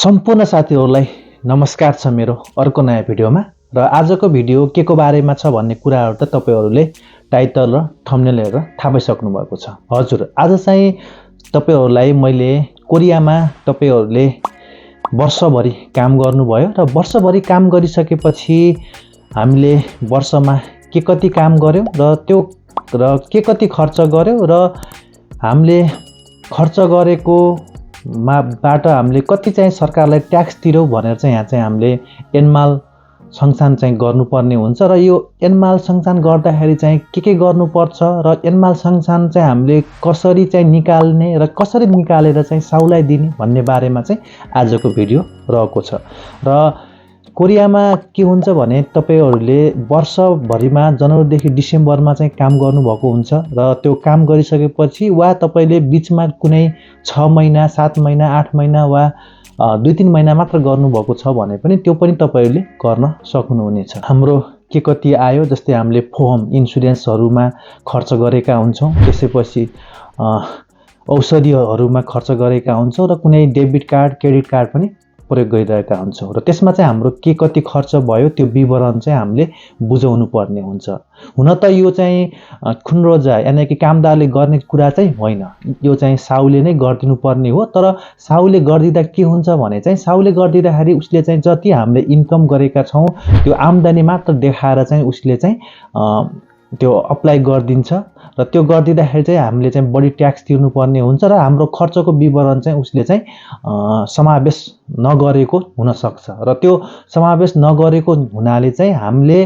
सम्पूर्ण साथीहरुलाई नमस्कार छ मेरो अर्को नयाँ भिडियोमा र आजको भिडियो के को बारेमा छ भन्ने कुराहरु त तपाईहरुले टाइटल र थम्बनेल हेरेर थाहा पाइसक्नु भएको छ। हजुर, आज चाहिँ तपाईहरुलाई मैले कोरियामा तपाईहरुले वर्षभरि काम गर्नुभयो र वर्षभरि काम गरिसकेपछि हामीले वर्षमा के कति काम गर्यौं र के कति खर्च गर्यौं र हामीले खर्च गरेको बाट हामीले कति चाहिँ सरकारलाई ट्याक्स तिरौ भनेर चाहिँ यहाँ चाहिँ हामीले ll연말정산 चाहिँ गर्नुपर्ने हुन्छ र यो ll연mal정산 गर्दाखेरि चाहिँ के गर्नुपर्छ र ll연mal정산 चाहिँ हामीले कसरी चाहिँ निकाल्ने र कसरी निकालेर चाहिँ साउलाई दिने भन्ने बारेमा चाहिँ आजको भिडियो रहेको छ। र कोरियामा के हुन्छ भने तपाईहरुले वर्षभरिमा जनवरीदेखि डिसेम्बरमा चाहिँ काम गर्नुभएको हुन्छ र त्यो काम गरिसकेपछि वा तपाईले बीचमा कुनै 6 महिना 7 महिना 8 महिना वा 2-3 महिना मात्र गर्नुभएको छ भने पनि त्यो पनि तपाईहरुले गर्न सक्नुहुनेछ। हाम्रो के कति आयो जस्तै हामीले फोम इन्स्योरेन्सहरुमा खर्च गरेका हुन्छौं, त्यसैपछि औषधिहरुमा खर्च गरेका हुन्छौं र कुनै डेबिट कार्ड क्रेडिट कार्ड पनि प्रयोग गरिरहेका हुन्छौं र त्यसमा चाहिँ हाम्रो के कति खर्च भयो त्यो विवरण चाहिँ हामीले बुझाउनु पर्ने हुन्छ। हुन त यो चाहिँ खुनरोजा यानी कि कामदारले गर्ने कुरा चाहिँ होइन, यो चाहिँ साउले नै गर्दिनु पर्ने हो। तर साउले गर्दिदा के हुन्छ भने चाहिँ साउले गर्दिदाखेरि उसले चाहिँ जति हामीले इन्कम गरेका छौं त्यो आम्दानी मात्र देखाएर चाहिँ उसले चाहिँ त्यो अप्लाई गर्दिन्छ र त्यो गर्दिदाखेरि चाहिँ हामीले चाहिँ बढी ट्याक्स तिर्नु पर्ने हुन्छ र हाम्रो खर्चको विवरण चाहिँ उसले चाहिँ समावेश नगरेको हुन सक्छ र त्यो समावेश नगरेको हुनाले चाहिँ हामीले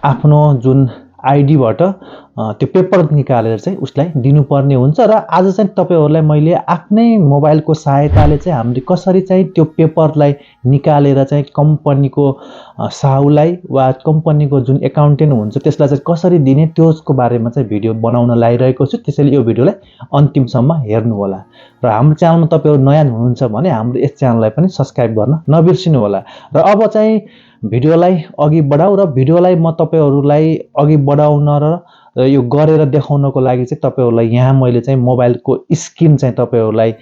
आफ्नो जुन आईडी बाट त्यो पेपर निकालेर चाहिँ उसलाई दिनुपर्ने हुन्छ। र आज चाहिँ तपाईहरुलाई मैले आफ्नै मोबाइलको सहायताले चाहिँ हामीले कसरी चाहिँ त्यो पेपरलाई निकालेर चाहिँ कम्पनीको साहुलाई वा कम्पनीको जुन एकाउन्टेन्ट हुन्छ त्यसलाई चाहिँ कसरी दिने त्यसको बारेमा चाहिँ भिडियो बनाउन लागिरहेको छु। त्यसैले यो भिडियोलाई अन्तिमसम्म हेर्नु होला र हाम्रो च्यानलमा तपाईहरु नयाँ हुनुहुन्छ भने हाम्रो यस च्यानललाई पनि सब्स्क्राइब गर्न नबिर्सिनु होला। र अब चाहिँ भिडियोलाई अघि बढाऊ र भिडियोलाई म तपाईहरुलाई अघि बढाउन र यो गरेर देखाउनको लागि चाहिँ तपाईहरुलाई यहाँ मैले चाहिँ मोबाइलको स्क्रिन चाहिँ तपाईहरुलाई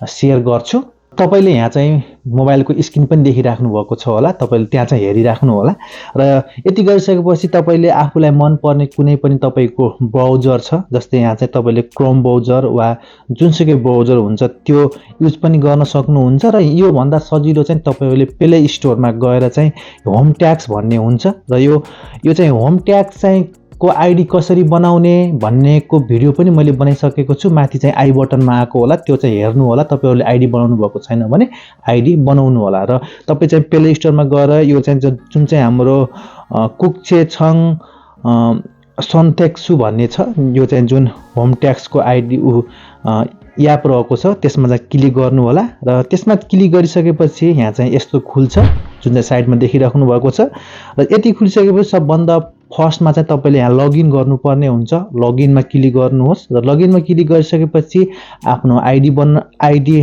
शेयर गर्छु। तपाईले यहाँ चाहिँ मोबाइलको स्क्रिन पनि देखिराख्नु भएको छ होला, तपाईले त्यहाँ चाहिँ हेरिराख्नु होला र यति गरिसकेपछि तपाईले आफुलाई मन पर्ने कुनै पनि तपाईको ब्राउजर छ, जस्तै यहाँ चाहिँ तपाईले क्रोम ब्राउजर वा जुनसुकै ब्राउजर हुन्छ त्यो युज पनि गर्न सक्नुहुन्छ र यो भन्दा सजिलो चाहिँ तपाईले प्ले स्टोरमा गएर चाहिँ होम ट्याक्स भन्ने हुन्छ र यो चाहिँ होम ट्याक्स चाहिँ को आईडी कसरी बनाउने भन्नेको भिडियो पनि मैले बनाइसकेको छु। माथि चाहिँ आई बटनमा आएको होला, त्यो चाहिँ हेर्नु होला। तपाईहरुले आईडी बनाउनु भएको छैन भने आईडी बनाउनु होला र तपाई चाहिँ प्ले स्टोरमा गएर यो चाहिँ जुन चाहिँ हाम्रो कुक्चेछङ सन्थेक्सु भन्ने छ, यो चाहिँ जुन होम ट्याक्सको आईडी याप रहेको छ त्यसमा चाहिँ क्लिक गर्नु होला र त्यसमा क्लिक गरिसकेपछि यहाँ चाहिँ यस्तो खुल्छ जुन चाहिँ साइडमा देखिराख्नु भएको छ र यति खुलिसकेपछि सबभन्दा फर्स्टमा चाहिँ तपाईले यहाँ लगइन गर्नुपर्ने हुन्छ। लगइनमा क्लिक गर्नुहोस् र लगइनमा क्लिक गरिसकेपछि आफ्नो आईडी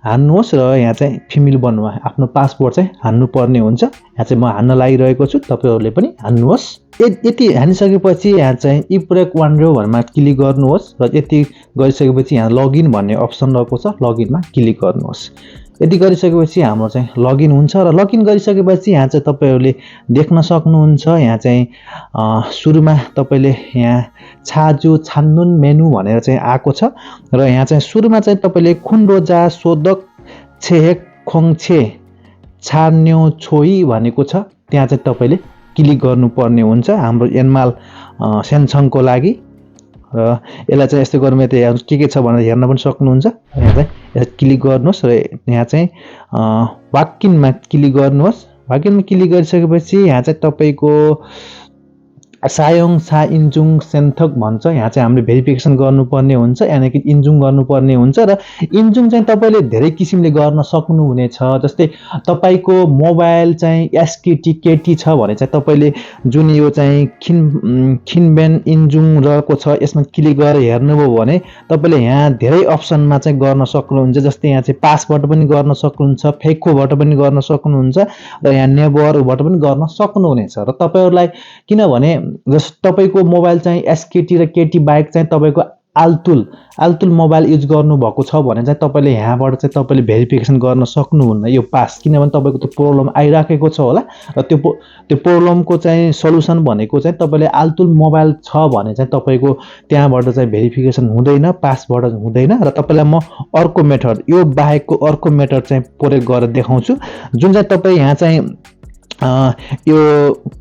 हान्नुहोस् र यहाँ चाहिँ फिमेल बन्नु, आफ्नो पासपोर्ट चाहिँ हान्नु पर्ने हुन्छ। यहाँ चाहिँ म हान्न लागिरहेको छु, तपाईहरुले पनि हान्नुहोस्। यति हानिसकेपछि यहाँ चाहिँ इ प्रयोग वान्ड्रो भन्नेमा क्लिक गर्नुहोस् र यति गरिसकेपछि यहाँ लगइन भन्ने अप्सन रहेको छ, लगइनमा क्लिक गर्नुहोस्। यति गरिसकेपछि हाम्रो चाहिँ लगइन हुन्छ र लगइन गरिसकेपछि यहाँ चाहिँ तपाईहरुले देख्न सक्नुहुन्छ यहाँ चाहिँ सुरुमा तपाईले यहाँ छाजु छान्नुन मेनु भनेर चाहिँ आएको छ र यहाँ चाहिँ सुरुमा चाहिँ तपाईले खुनरोजा सोदक छेहेक खोङछे छान्यो छोई भनेको छ, त्यहाँ चाहिँ तपाईले क्लिक गर्नुपर्ने हुन्छ हाम्रो llyenmalsenchangको लागि। र यसलाई चाहिँ यस्तो गर्नु के छ भनेर हेर्न पनि सक्नुहुन्छ। यहाँ चाहिँ क्लिक गर्नुहोस् र यहाँ चाहिँ वाक्किनमा क्लिक गर्नुहोस्। वाक्किनमा क्लिक गरिसकेपछि यहाँ चाहिँ तपाईको सायोङ सा इन्जुङ सेन्थक भन्छ, यहाँ चाहिँ हामीले भेरिफिकेसन गर्नुपर्ने हुन्छ यानी कि इन्जुङ गर्नुपर्ने हुन्छ र इन्जुङ चाहिँ तपाईले धेरै किसिमले गर्न सक्नुहुनेछ। जस्तै तपाईको मोबाइल चाहिँ एसकेटी केटी छ भने चाहिँ तपाईले जुन यो चाहिँ खिनबेन इन्जुङ रहेको छ यसमा क्लिक गरेर हेर्नुभयो भने तपाईले यहाँ धेरै अप्सनमा चाहिँ गर्न सक्नुहुन्छ। जस्तै यहाँ चाहिँ पासबाट पनि गर्न सक्नुहुन्छ, फेकोबाट पनि गर्न सक्नुहुन्छ र यहाँ नेबरबाट पनि गर्न सक्नुहुनेछ। र तपाईहरुलाई किनभने जस्तो तपाईको मोबाइल चाहिँ एसकेटी र केटी बाइक चाहिँ तपाईको आलतुल मोबाइल युज गर्नुभएको छ भने चाहिँ तपाईँले यहाँबाट चाहिँ तपाईँले भेरिफिकेसन गर्न सक्नुहुन्न यो पास, किनभने तपाईँको त्यो प्रब्लम आइराखेको छ होला र त्यो प्रब्लमको चाहिँ सल्युसन भनेको चाहिँ तपाईँले आलतुल मोबाइल छ भने चाहिँ तपाईँको त्यहाँबाट चाहिँ भेरिफिकेसन हुँदैन, पासबाट हुँदैन। र तपाईँलाई म अर्को मेथड, यो बाहेकको अर्को मेथड चाहिँ प्रयोग गरेर देखाउँछु, जुन चाहिँ तपाईँ यहाँ चाहिँ यो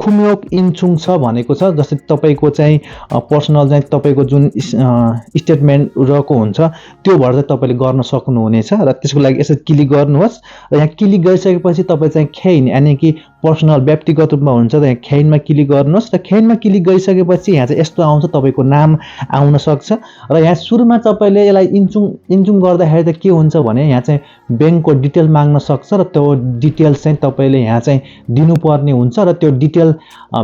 खुम्योक इन्चुङ छ भनेको छ। जस्तै तपाईँको चाहिँ पर्सनल चाहिँ तपाईँको जुन स्टेटमेन्ट रहेको हुन्छ त्योबाट चाहिँ तपाईँले गर्न सक्नुहुनेछ। र त्यसको लागि यसरी क्लिक गर्नुहोस् र यहाँ क्लिक गरिसकेपछि तपाईँ चाहिँ खेइन यानि कि पर्सनल व्यक्तिगत रूपमा हुन्छ त यहाँ खेइनमा क्लिक गर्नुहोस् र खेइनमा क्लिक गरिसकेपछि यहाँ चाहिँ यस्तो आउँछ, तपाईँको नाम आउन सक्छ। र यहाँ सुरुमा तपाईँले यसलाई इन्चुङ गर्दाखेरि त के हुन्छ भने यहाँ चाहिँ ब्याङ्कको डिटेल माग्न सक्छ र त्यो डिटेल्स चाहिँ तपाईँले यहाँ चाहिँ दिनुपर्ने हुन्छ र त्यो डिटेल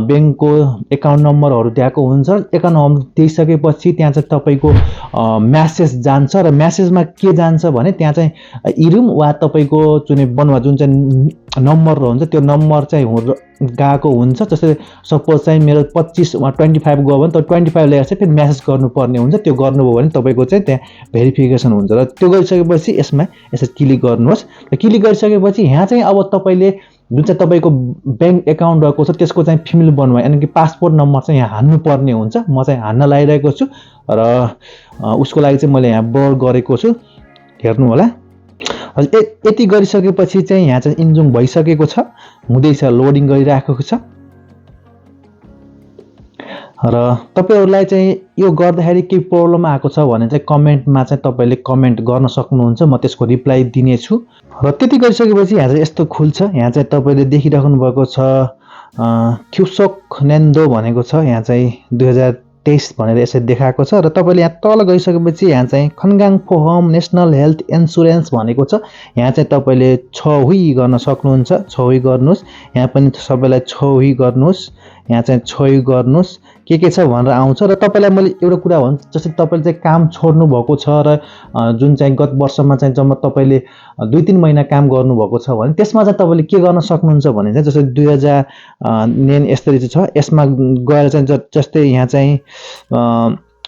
ब्याङ्कको एकाउन्ट नम्बरहरू दिएको हुन्छ। एकाउन्ट नम्बर दिइसकेपछि त्यहाँ चाहिँ तपाईँको म्यासेज जान्छ र म्यासेजमा के जान्छ भने त्यहाँ चाहिँ इरुम वा तपाईँको जुन चाहिँ नम्बर हुन्छ त्यो नम्बर चाहिँ गएको हुन्छ। जस्तै सपोज चाहिँ मेरो 25 वा 25 गयो भने त 25 लेखेर चाहिँ फेरि म्यासेज गर्नुपर्ने हुन्छ। त्यो गर्नुभयो भने तपाईँको चाहिँ त्यहाँ भेरिफिकेसन हुन्छ। र त्यो गरिसकेपछि यसमा यसरी क्लिक गर्नुहोस् र क्लिक गरिसकेपछि यहाँ चाहिँ अब तपाईँले जुन चाहिँ तपाईँको ब्याङ्क एकाउन्ट रहेको छ त्यसको चाहिँ फिमेल बनवा यानि कि पासपोर्ट नम्बर चाहिँ यहाँ हान्नुपर्ने हुन्छ। म चाहिँ हान्न लागिरहेको छु र उसको लागि चाहिँ मैले यहाँ ब्लर गरेको छु, हेर्नु होला। यति गरिसकेपछि चाहिँ यहाँ चाहिँ इन्जुङ भइसकेको छ, हुँदैछ, लोडिङ गरिराखेको छ। र तपाईँहरूलाई चाहिँ यो गर्दाखेरि केही प्रब्लम आएको छ भने चाहिँ कमेन्टमा चाहिँ तपाईँले कमेन्ट गर्न सक्नुहुन्छ, म त्यसको रिप्लाई दिनेछु। र त्यति गरिसकेपछि यहाँ चाहिँ यस्तो खुल्छ। यहाँ चाहिँ तपाईँले देखिराख्नु भएको छ क्युसोक नेन्दो भनेको छ, यहाँ चाहिँ 2023 भनेर यसरी देखाएको छ। र तपाईँले यहाँ तल गइसकेपछि यहाँ चाहिँ खनगाङ फोहम नेसनल हेल्थ इन्सुरेन्स भनेको छ, यहाँ चाहिँ तपाईँले छहुई गर्न सक्नुहुन्छ, छहुई गर्नुहोस्। यहाँ पनि सबैलाई छहुई गर्नुहोस्, यहाँ चाहिँ छहुई गर्नुहोस्, के छ भनेर आउँछ। र तपाईँलाई मैले एउटा कुरा भन्छु, जस्तै तपाईँले चाहिँ काम छोड्नु भएको छ र जुन चाहिँ गत वर्षमा चाहिँ जम्मा तपाईँले 2-3 महिना काम गर्नुभएको छ भने त्यसमा चाहिँ तपाईँले के गर्न सक्नुहुन्छ भने चाहिँ जस्तै 2000 नेन यसरी छ, यसमा गएर चाहिँ जस्तै यहाँ चाहिँ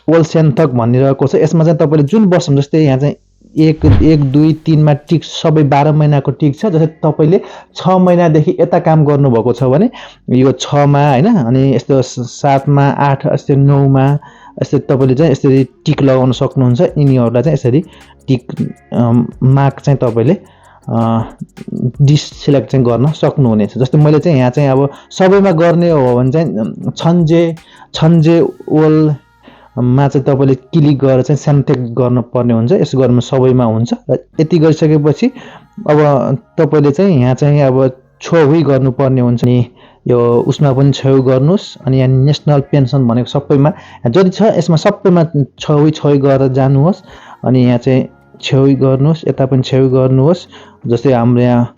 ओलसेन्थक भनिरहेको छ, यसमा चाहिँ तपाईँले जुन वर्ष जस्तै यहाँ चाहिँ 1, 2, 3 टिक सबै 12 महिनाको टिक छ। जस्तै तपाईँले 6 महिनादेखि यता काम गर्नुभएको छ भने यो 6 मा होइन, अनि यस्तो 7 मा 8 यस्तै 9 मा यस्तै तपाईँले चाहिँ यसरी टिक लगाउन सक्नुहुन्छ। यिनीहरूलाई चाहिँ यसरी टिक मार्क चाहिँ तपाईँले डिसलेक्ट चाहिँ गर्न सक्नुहुनेछ। जस्तै मैले चाहिँ यहाँ चाहिँ अब सबैमा गर्ने हो भने चाहिँ छन्जे ओल मा चाहिँ तपाईँले क्लिक गरेर चाहिँ स्यान्टेक गर्नुपर्ने हुन्छ। यसो गर्नु सबैमा हुन्छ। र यति गरिसकेपछि अब तपाईँले चाहिँ यहाँ चाहिँ अब छहुई गर्नुपर्ने हुन्छ नि, यो उसमा पनि छहुई गर्नुहोस्। अनि यहाँ नेसनल पेन्सन भनेको सबैमा जति छ यसमा सबैमा छहुई गरेर जानुहोस्। अनि यहाँ चाहिँ छहुई गर्नुहोस्, यता पनि छहुई गर्नुहोस्। जस्तै हाम्रो यहाँ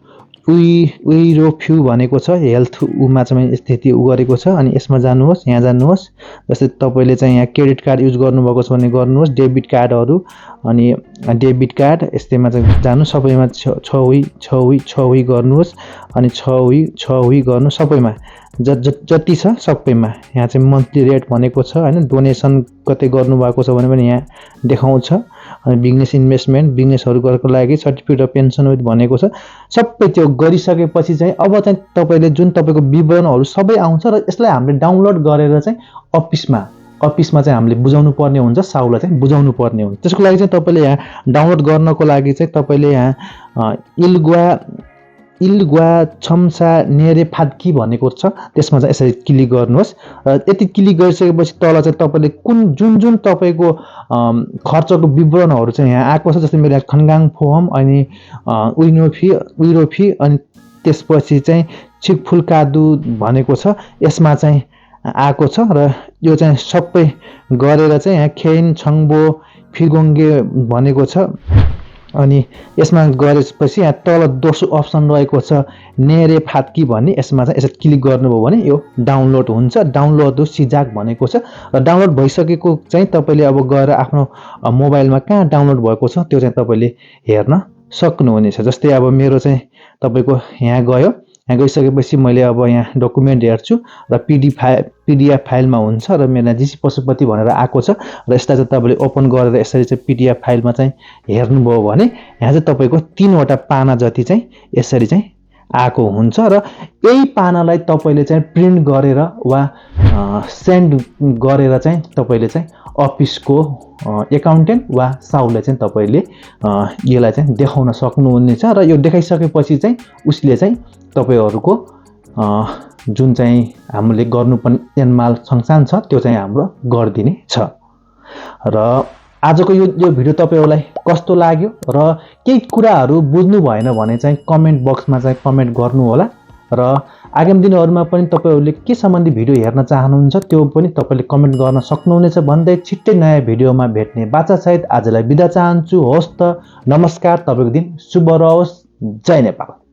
उइरोफ्यू भनेको छ हेल्थ उमा चाहिँ स्थिति गरेको छ, अनि यसमा जानुहोस्, यहाँ जानुहोस्। जस्तै तपाईँले चाहिँ यहाँ क्रेडिट कार्ड युज गर्नुभएको छ भने गर्नुहोस्, डेबिट कार्डहरू, अनि डेबिट कार्ड यस्तैमा चाहिँ जानु, सबैमा छहुई गर्नुहोस्। अनि छहुई गर्नु सबैमा जति छ सबैमा। यहाँ चाहिँ मन्थली रेट भनेको छ होइन, डोनेसन कतै गर्नुभएको छ भने पनि यहाँ देखाउँछ। अनि बिजनेस इन्भेस्टमेन्ट बिजनेसहरू गरेको लागि सर्टिफिकेट अफ पेन्सन विथ भनेको छ। सबै त्यो गरिसकेपछि चाहिँ अब चाहिँ तपाईँले जुन तपाईँको विवरणहरू सबै आउँछ र यसलाई हामीले डाउनलोड गरेर चाहिँ अफिसमा चाहिँ हामीले बुझाउनु पर्ने हुन्छ, साउलाई चाहिँ बुझाउनु पर्ने हुन्छ। त्यसको लागि चाहिँ तपाईँले यहाँ डाउनलोड गर्नको लागि चाहिँ तपाईँले यहाँ इल्गुवा छम्सा नेरे फाद्की भनेको छ, त्यसमा चाहिँ यसरी क्लिक गर्नुहोस्। र यति क्लिक गरिसकेपछि तल चाहिँ तपाईँले जुन तपाईँको खर्चको विवरणहरू चाहिँ यहाँ आएको छ। जस्तै मेरो खनगाङ फोहम, अनि उइरोफी, अनि त्यसपछि चाहिँ छिकफुल्कादु भनेको छ, यसमा चाहिँ आएको छ। र यो चाहिँ सबै गरेर चाहिँ यहाँ खेन छङ्बो फिगोङ्गे भनेको छ। अनि यसमा गरेपछि यहाँ तल दोस्रो अप्सन रहेको छ नेरे फात्की भन्ने, यसमा चाहिँ यसरी क्लिक गर्नुभयो भने यो डाउनलोड हुन्छ। डाउनलोड सिजाक भनेको छ। र डाउनलोड भइसकेको चाहिँ तपाईँले अब गएर आफ्नो मोबाइलमा कहाँ डाउनलोड भएको छ त्यो चाहिँ तपाईँले हेर्न सक्नुहुनेछ। जस्तै अब मेरो चाहिँ तपाईँको यहाँ गयो, यहाँ गइसकेपछि मैले अब यहाँ डकुमेन्ट हेर्छु र पीडीएफ फाइलमा हुन्छ र मेरो जीसी पशुपति भनेर आएको छ र यसलाई चाहिँ तपाईँले ओपन गरेर यसरी चाहिँ पीडीएफ फाइलमा चाहिँ हेर्नुभयो भने यहाँ चाहिँ तपाईँको 3वटा पाना जति चाहिँ यसरी चाहिँ आएको हुन्छ र यही पानालाई तपाईँले चाहिँ प्रिन्ट गरेर वा सेन्ड गरेर चाहिँ तपाईँले चाहिँ अफिसको एकाउन्टेन्ट वा साउले चाहिँ तपाईँले यसलाई चाहिँ देखाउन सक्नुहुनेछ र यो देखाइसकेपछि चाहिँ उसले चाहिँ तपाईहरुको जुन चाहिँ हामीले गर्नुपर्ने llमालसंसान छ त्यो चाहिँ हाम्रो गरिदिने छ। र आजको यो भिडियो तपाईहरुलाई कस्तो लाग्यो र केही कुराहरु बुझ्नु भएन भने चाहिँ कमेन्ट बक्समा चाहिँ कमेन्ट गर्नु होला र आगामी दिनहरुमा पनि तपाईहरुले के सम्बन्धी भिडियो हेर्न चाहनुहुन्छ त्यो पनि तपाईले कमेन्ट गर्न सक्नुहुनेछ भन्दै छिट्टै नयाँ भिडियोमा भेट्ने बाचा सहित आजलाई बिदा चाहन्छु। होस् त नमस्कार, तपाईको दिन शुभ रहोस्। जय नेपाल।